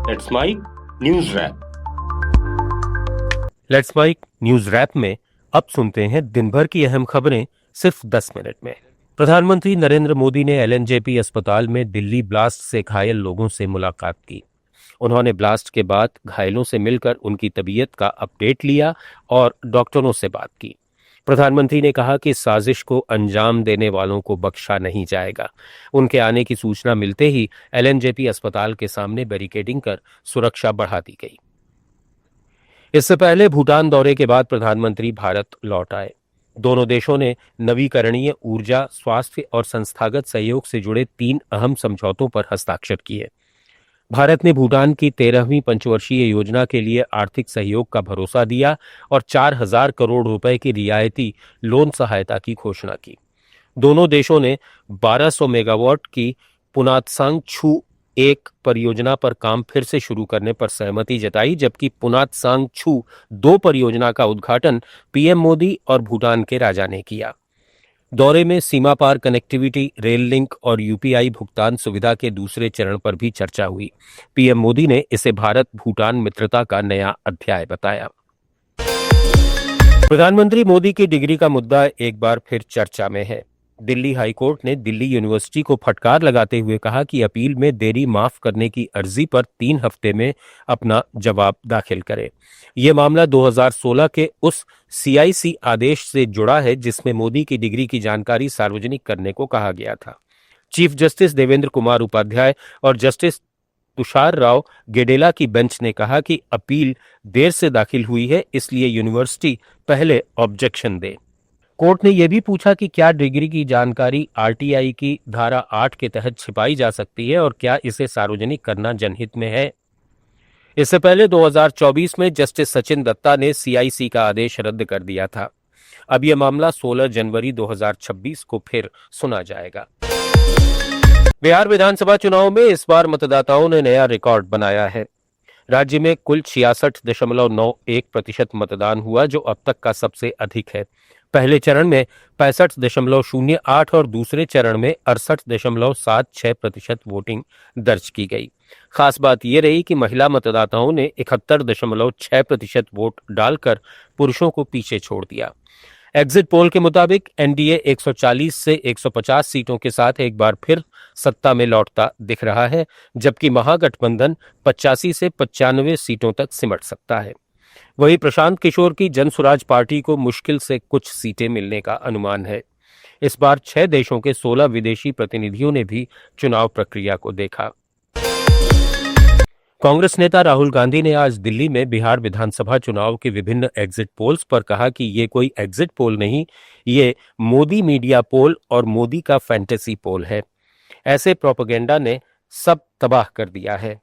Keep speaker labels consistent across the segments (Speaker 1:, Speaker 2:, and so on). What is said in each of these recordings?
Speaker 1: Let's mic news wrap.
Speaker 2: Let's mic news wrap में अब सुनते हैं दिन भर की अहम खबरें सिर्फ 10 मिनट में। प्रधानमंत्री नरेंद्र मोदी ने एलएनजेपी अस्पताल में दिल्ली ब्लास्ट से घायल लोगों से मुलाकात की। उन्होंने ब्लास्ट के बाद घायलों से मिलकर उनकी तबीयत का अपडेट लिया और डॉक्टरों से बात की। प्रधानमंत्री ने कहा कि साजिश को अंजाम देने वालों को बख्शा नहीं जाएगा। उनके आने की सूचना मिलते ही एलएनजेपी अस्पताल के सामने बैरिकेडिंग कर सुरक्षा बढ़ा दी गई। इससे पहले भूटान दौरे के बाद प्रधानमंत्री भारत लौट आए। दोनों देशों ने नवीकरणीय ऊर्जा, स्वास्थ्य और संस्थागत सहयोग से जुड़े 3 अहम समझौतों पर हस्ताक्षर किए। भारत ने भूटान की 13वीं पंचवर्षीय योजना के लिए आर्थिक सहयोग का भरोसा दिया और 4,000 करोड़ रुपए की रियायती लोन सहायता की घोषणा की। दोनों देशों ने 1200 मेगावाट की पुनातसांग छू 1 परियोजना पर काम फिर से शुरू करने पर सहमति जताई, जबकि पुनातसांग छू 2 परियोजना का उद्घाटन पीएम मोदी और भूटान के राजा ने किया। दौरे में सीमा पार कनेक्टिविटी, रेल लिंक और यूपीआई भुगतान सुविधा के दूसरे चरण पर भी चर्चा हुई। पीएम मोदी ने इसे भारत भूटान मित्रता का नया अध्याय बताया। प्रधानमंत्री मोदी की डिग्री का मुद्दा एक बार फिर चर्चा में है। दिल्ली हाईकोर्ट ने दिल्ली यूनिवर्सिटी को फटकार लगाते हुए कहा कि अपील में देरी माफ करने की अर्जी पर 3 हफ्ते में अपना जवाब दाखिल करे। यह मामला 2016 के उस सीआईसी आदेश से जुड़ा है जिसमें मोदी की डिग्री की जानकारी सार्वजनिक करने को कहा गया था। चीफ जस्टिस देवेंद्र कुमार उपाध्याय और जस्टिस तुषार राव गेडेला की बेंच ने कहा कि अपील देर से दाखिल हुई है, इसलिए यूनिवर्सिटी पहले ऑब्जेक्शन दे। कोर्ट ने यह भी पूछा कि क्या डिग्री की जानकारी आरटीआई की धारा 8 के तहत छिपाई जा सकती है और क्या इसे सार्वजनिक करना जनहित में है। इससे पहले 2024 में जस्टिस सचिन दत्ता ने सीआईसी का आदेश रद्द कर दिया था। अब यह मामला 16 जनवरी 2026 को फिर सुना जाएगा। बिहार विधानसभा चुनाव में इस बार मतदाताओं ने नया रिकॉर्ड बनाया है। राज्य में कुल 66.91% मतदान हुआ, जो अब तक का सबसे अधिक है। पहले चरण में 65.08 और दूसरे चरण में 68.76% वोटिंग दर्ज की गई। खास बात यह रही कि महिला मतदाताओं ने 71.6% वोट डालकर पुरुषों को पीछे छोड़ दिया। एग्जिट पोल के मुताबिक एनडीए 140 से 150 सीटों के साथ एक बार फिर सत्ता में लौटता दिख रहा है, जबकि महागठबंधन 85 से 95 सीटों तक सिमट सकता है। वहीं प्रशांत किशोर की जनसुराज पार्टी को मुश्किल से कुछ सीटें मिलने का अनुमान है। इस बार 6 देशों के 16 विदेशी प्रतिनिधियों ने भी चुनाव प्रक्रिया को देखा। कांग्रेस नेता राहुल गांधी ने आज दिल्ली में बिहार विधानसभा चुनाव के विभिन्न एग्जिट पोल्स पर कहा कि ये कोई एग्जिट पोल नहीं, ये मोदी मीडिया पोल और मोदी का फैंटेसी पोल है। ऐसे प्रोपेगेंडा ने सब तबाह कर दिया है।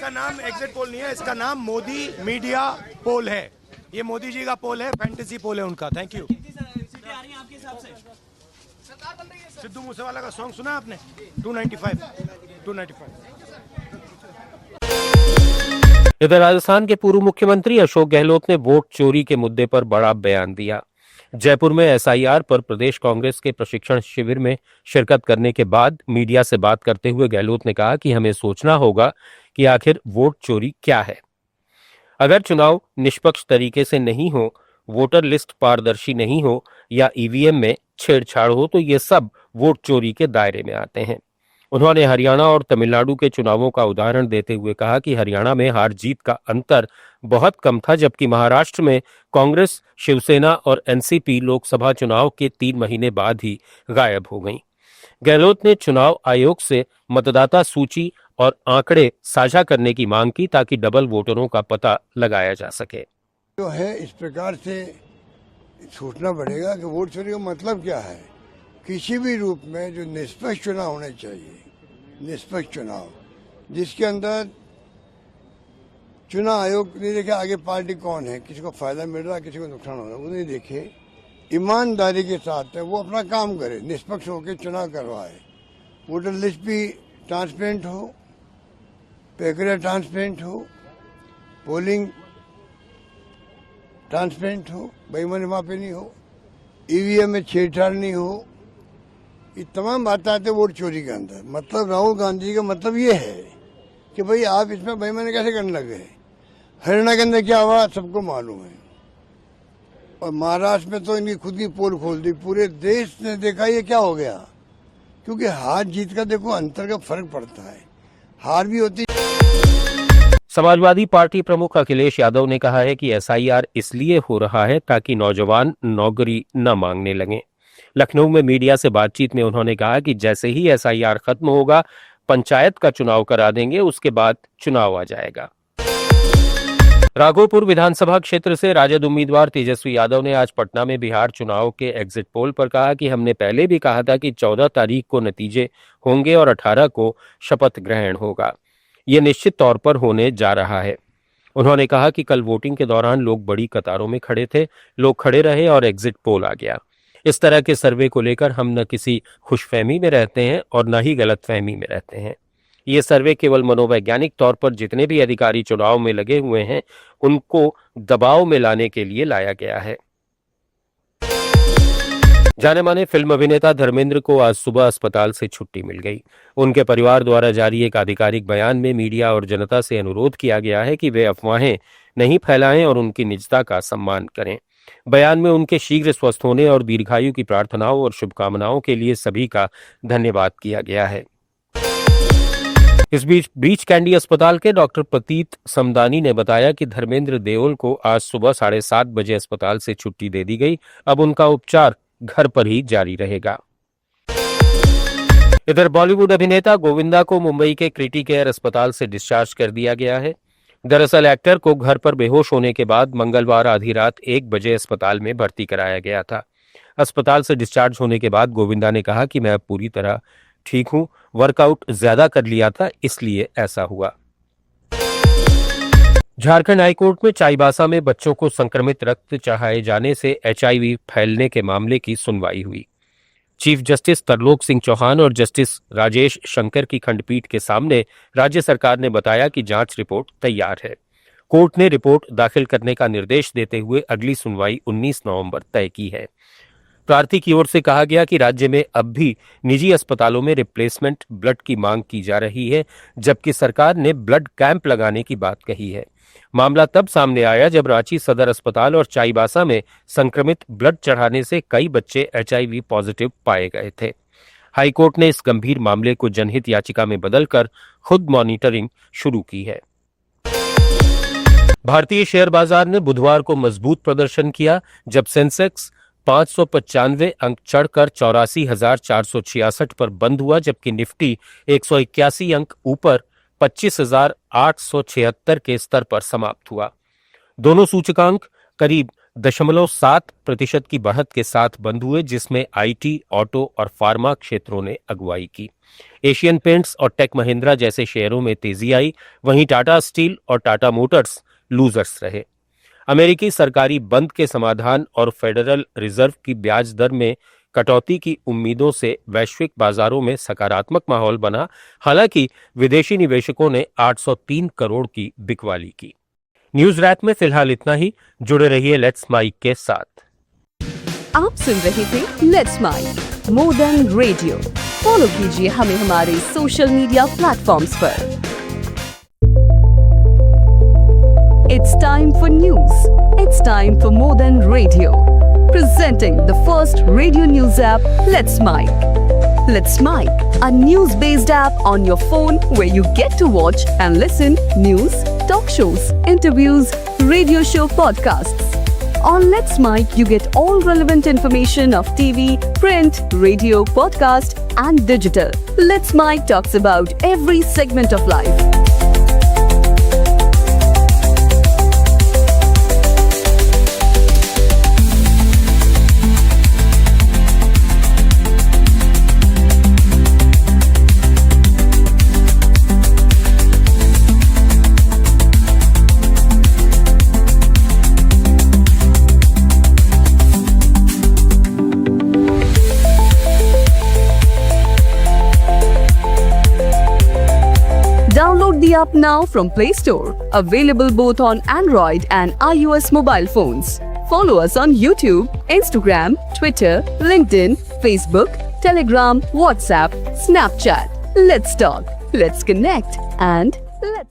Speaker 3: इसका नाम एग्जिट पोल नहीं है, इसका नाम मोदी मीडिया पोल है। ये मोदी जी का पोल है, फैंटेसी पोल है उनका। Thank you. सिद्धू मूसेवाला का सॉन्ग सुना आपने? 295।
Speaker 2: इधर राजस्थान के पूर्व मुख्यमंत्री अशोक गहलोत ने वोट चोरी के मुद्दे पर बड़ा बयान दिया। जयपुर में एसआईआर पर प्रदेश कांग्रेस के प्रशिक्षण शिविर में शिरकत करने के बाद मीडिया से बात करते हुए गहलोत ने कहा कि हमें सोचना होगा कि आखिर वोट चोरी क्या है। अगर चुनाव निष्पक्ष तरीके से नहीं हो, वोटर लिस्ट पारदर्शी नहीं हो या ईवीएम में छेड़छाड़ हो तो ये सब वोट चोरी के दायरे में आते हैं। उन्होंने हरियाणा और तमिलनाडु के चुनावों का उदाहरण देते हुए कहा कि हरियाणा में हार जीत का अंतर बहुत कम था, जबकि महाराष्ट्र में कांग्रेस, शिवसेना और एनसीपी लोकसभा चुनाव के 3 महीने बाद ही गायब हो गईं। गहलोत ने चुनाव आयोग से मतदाता सूची और आंकड़े साझा करने की मांग की ताकि डबल वोटरों का पता लगाया जा सके।
Speaker 4: जो है इस प्रकार से सोचना पड़ेगा कि वोट चोरी का मतलब क्या है। किसी भी रूप में जो निष्पक्ष चुनाव होने चाहिए, निष्पक्ष चुनाव जिसके अंदर चुनाव आयोग नहीं देखे आगे पार्टी कौन है, किसी को फायदा मिल रहा है, किसी को नुकसान हो रहा है, वो नहीं देखे, ईमानदारी के साथ है वो अपना काम करे, निष्पक्ष होकर चुनाव करवाए। वोटर लिस्ट भी ट्रांसपेरेंट हो, प्रक्रिया ट्रांसपेरेंट हो, पोलिंग ट्रांसपेरेंट हो, बेईमानी वहाँ पे नहीं हो, ईवीएम में छेड़छाड़ नहीं हो। ये तमाम बातें आते वोट चोरी के अंदर। मतलब राहुल गांधी का मतलब ये है कि भाई आप इसमें बेईमानी कैसे करने लगे। हरियाणा के अंदर क्या हुआ सबको मालूम है, और महाराष्ट्र में तो इनकी खुद की पोल खोल दी, पूरे देश ने देखा ये क्या हो गया। क्योंकि हार जीत का देखो अंतर का फर्क पड़ता है, हार भी होती।
Speaker 2: समाजवादी पार्टी प्रमुख अखिलेश यादव ने कहा है कि एसआईआर इसलिए हो रहा है ताकि नौजवान नौकरी न मांगने लगें। लखनऊ में मीडिया से बातचीत में उन्होंने कहा कि जैसे ही एसआईआर खत्म होगा पंचायत का चुनाव करा देंगे, उसके बाद चुनाव आ जाएगा। राघोपुर विधानसभा क्षेत्र से राजद उम्मीदवार तेजस्वी यादव ने आज पटना में बिहार चुनाव के एग्जिट पोल पर कहा कि हमने पहले भी कहा था कि 14 तारीख को नतीजे होंगे और 18 को शपथ ग्रहण होगा। ये निश्चित तौर पर होने जा रहा है। उन्होंने कहा कि कल वोटिंग के दौरान लोग बड़ी कतारों में खड़े थे, लोग खड़े रहे और एग्जिट पोल आ गया। इस तरह के सर्वे को लेकर हम न किसी खुशफहमी में रहते हैं और न ही गलतफहमी में रहते हैं। ये सर्वे केवल मनोवैज्ञानिक तौर पर जितने भी अधिकारी चुनाव में लगे हुए हैं उनको दबाव में लाने के लिए लाया गया है। जाने माने फिल्म अभिनेता धर्मेंद्र को आज सुबह अस्पताल से छुट्टी मिल गई। उनके परिवार द्वारा जारी एक आधिकारिक बयान में मीडिया और जनता से अनुरोध किया गया है कि वे अफवाहें नहीं फैलाएं और उनकी निजता का सम्मान करें। बयान में उनके शीघ्र स्वस्थ होने और दीर्घायु की प्रार्थनाओं और शुभकामनाओं के लिए सभी का धन्यवाद किया गया है। इस बीच ब्रीच कैंडी अस्पताल के डॉक्टर प्रतीत समदानी ने बताया कि धर्मेंद्र देओल को आज सुबह 7:30 बजे अस्पताल से छुट्टी दे दी गई। अब उनका उपचार घर पर ही जारी रहेगा। इधर बॉलीवुड अभिनेता गोविंदा को मुंबई के क्रिटी केयर अस्पताल से डिस्चार्ज कर दिया गया है। दरअसल एक्टर को घर पर बेहोश होने के बाद मंगलवार आधी रात 1 बजे अस्पताल में भर्ती कराया गया था। अस्पताल से डिस्चार्ज होने के बाद गोविंदा ने कहा कि मैं अब पूरी तरह ठीक हूं, वर्कआउट ज्यादा कर लिया था इसलिए ऐसा हुआ। झारखंड हाईकोर्ट में चाईबासा में बच्चों को संक्रमित रक्त चढ़ाए जाने से एचआईवी फैलने के मामले की सुनवाई हुई। चीफ जस्टिस तरलोक सिंह चौहान और जस्टिस राजेश शंकर की खंडपीठ के सामने राज्य सरकार ने बताया कि जांच रिपोर्ट तैयार है। कोर्ट ने रिपोर्ट दाखिल करने का निर्देश देते हुए अगली सुनवाई 19 नवंबर तय की है। प्रार्थी की ओर से कहा गया कि राज्य में अब भी निजी अस्पतालों में रिप्लेसमेंट ब्लड की मांग की जा रही है, जबकि सरकार ने ब्लड कैंप लगाने की बात कही है। मामला तब सामने आया जब रांची सदर अस्पताल और चाईबासा में संक्रमित ब्लड चढ़ाने से कई बच्चे एचआईवी पॉजिटिव पाए गए थे। हाईकोर्ट ने इस गंभीर मामले को जनहित याचिका में बदलकर खुद मॉनिटरिंग शुरू की है। भारतीय शेयर बाजार ने बुधवार को मजबूत प्रदर्शन किया, जब सेंसेक्स 595 अंक चढ़कर 84,466 पर बंद हुआ, जबकि निफ्टी 181 अंक ऊपर 25,876 के स्तर पर समाप्त हुआ। दोनों सूचकांक करीब 0.7% की बढ़त के साथ बंद हुए, जिसमें आईटी, ऑटो और फार्मा क्षेत्रों ने अगुवाई की। एशियन पेंट्स और टेक महिंद्रा जैसे शेयरों में तेजी आई, वहीं टाटा स्टील और टाटा मोटर्स लूजर्स रहे। अमेरिकी सरकारी बंद के समाधान और फेडरल रिजर्व की ब्याज दर में कटौती की उम्मीदों से वैश्विक बाजारों में सकारात्मक माहौल बना। हालांकि विदेशी निवेशकों ने 803 करोड़ की बिकवाली की। न्यूज रैप में फिलहाल इतना ही। जुड़े रहिए लेट्स माइक के साथ।
Speaker 5: आप सुन रहे थे let's mic more than radio. Follow कीजिए हमें हमारे सोशल मीडिया प्लेटफॉर्म्स पर। It's time for news. It's time for more than radio. Presenting the first radio news app, Let's Mic. Let's Mic, a news-based app on your phone where you get to watch and listen news, talk shows, interviews, radio show podcasts. On Let's Mic, you get all relevant information of TV, print, radio, podcast, and digital. Let's Mic talks about every segment of life. Download the app now from Play Store. Available both on Android and iOS mobile phones. Follow us on YouTube, Instagram, Twitter, LinkedIn, Facebook, Telegram, WhatsApp, Snapchat. Let's talk, let's connect, and Let's